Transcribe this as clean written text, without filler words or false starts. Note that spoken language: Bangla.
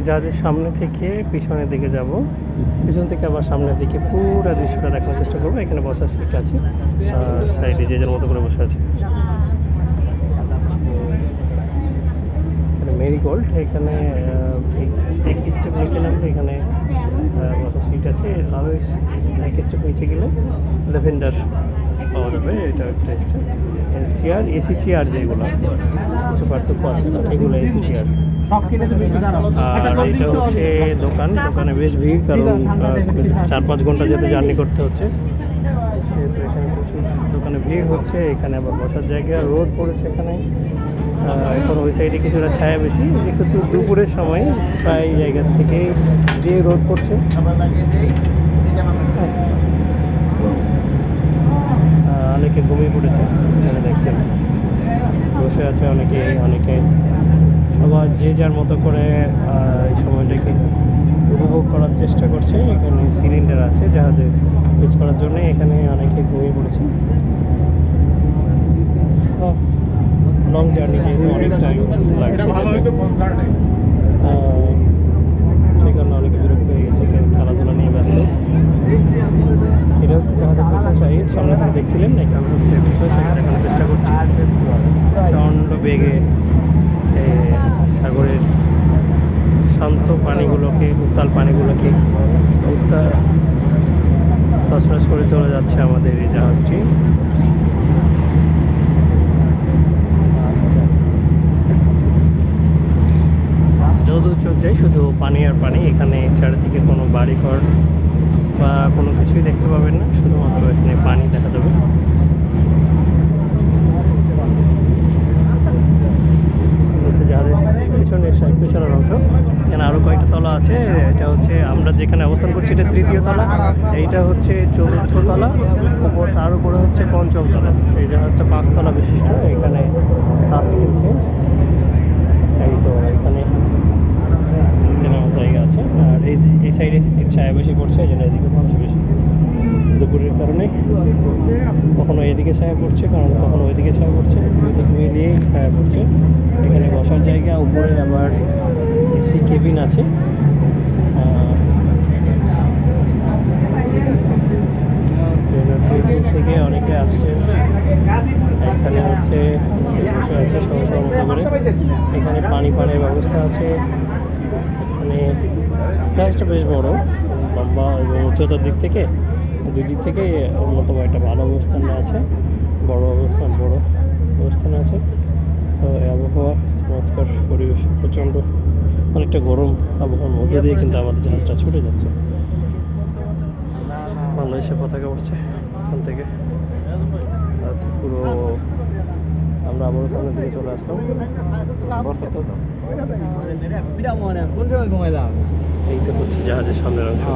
জাহাজের সামনে থেকে পিছনের দিকে যাব, পিছন থেকে আবার সামনের দিকে পুরো দৃশ্যটা দেখানোর চেষ্টা করবো। এখানে বসার সিট আছে, সাইডে যে যার মতো করে বসে আছে। মেরিগোল্ড, এখানে এক স্টেপ নিচে নামলে এখানে বসার সিট আছে। আরও এক স্টেপ নিচে গেলে ল্যাভেন্ডার পাওয়া যাবে, এটা একটা স্টেপ। চেয়ার এসি চেয়ার যেগুলো, কিছু পার্থক্য আছে না, এগুলো এসি চেয়ার। আর এটা হচ্ছে দোকানে বেশ ভিড়, কারণ 4-5 ঘন্টা যেহেতু জার্নি করতে হচ্ছে, সেহেতু এখানে প্রচুর দোকানে ভিড় হচ্ছে। এখানে আবার বসার জায়গা, রোদ পড়েছে এখানে। এখন ওই সাইডে কিছুটা ছায়া বেশি, কিন্তু দুপুরের সময় প্রায় জায়গা থেকে যে রোদ পড়ছে। অনেকে ঘুমিয়ে পড়েছে, এখানে দেখছেন বসে আছে অনেকে সবার যে যার মতো করে এই সময়টাকে উপভোগ করার চেষ্টা করছে। এখানে সিলিন্ডার আছে জাহাজে ইউজ করার জন্য, এখানে অনেকে ঘুমিয়ে পড়েছে। লং জার্নি যেহেতু অনেক টাইম লাগছে, সেই কারণে অনেকে বিরক্ত হয়ে গেছে, খেলাধুলা নিয়ে ব্যস্ত। এটা হচ্ছে জাহাজের পেছন সাইড, সামনে থেকে দেখছিলেন, এখানে হচ্ছে পিছন সাইড দেখানোর চেষ্টা করছি। প্রচণ্ড বেগে সাগরের শান্ত পানিগুলোকে, উত্তাল পানিগুলোকে তছনছ করে চলে যাচ্ছে আমাদের এই জাহাজটি। যতদূর চোখ যায় শুধু পানি আর পানি। এখানে চারিদিকে কোনো বাড়িঘর বা কোনো কিছুই দেখতে পাবেন না, শুধুমাত্র এখানে পানি দেখা যাবে। জাহাজের পিছনের অংশ, এখানে আরও কয়েকটা তলা আছে। এটা হচ্ছে আমরা যেখানে অবস্থান করছি, এটা 3য় তলা, এইটা হচ্ছে 4র্থ তলা, উপর তার উপরে হচ্ছে 5ম তলা। এই জাহাজটা 5 তলা বিশিষ্ট। এখানে কাজ চলছে, এই তো এখানে নেওয়ার জায়গা আছে। আর এই সাইডে ছায়া বেশি পড়ছে, এই জন্য এদিকে মানুষ বেশি। দুপুরের কারণে কখনো এদিকে ছায়া পড়ছে, কখনো ওইদিকে ছায়া পড়ছে, দুদিকে মিলিয়ে ছায়া পড়ছে। এখানে বসার জায়গা, উপরে আবার এসি কেবিন আছে। থেকে অনেকে আসছেন, এখানে হচ্ছে বসে আছে সবার মতো করে। এখানে পানির ব্যবস্থা আছে। এখানে জাহাজটা বেশ বড়, লম্বা এবং উচ্চতার দিক থেকে দুই দিক থেকে অন্যতম একটা ভালো অবস্থানে আছে, বড় অবস্থানে আছে। তো এই আবহাওয়া, চমৎকার পরিবেশ, প্রচণ্ড অনেকটা গরম আবহাওয়ার মধ্যে দিয়ে কিন্তু আমাদের জাহাজটা ছুটে যাচ্ছে। বাংলাদেশের পতাকা উঠছে এখান থেকে। আচ্ছা, পুরো আমরা আবার ওখানে দিকে চলে আসলাম। এই তো হচ্ছে জাহাজের সামনের অংশ।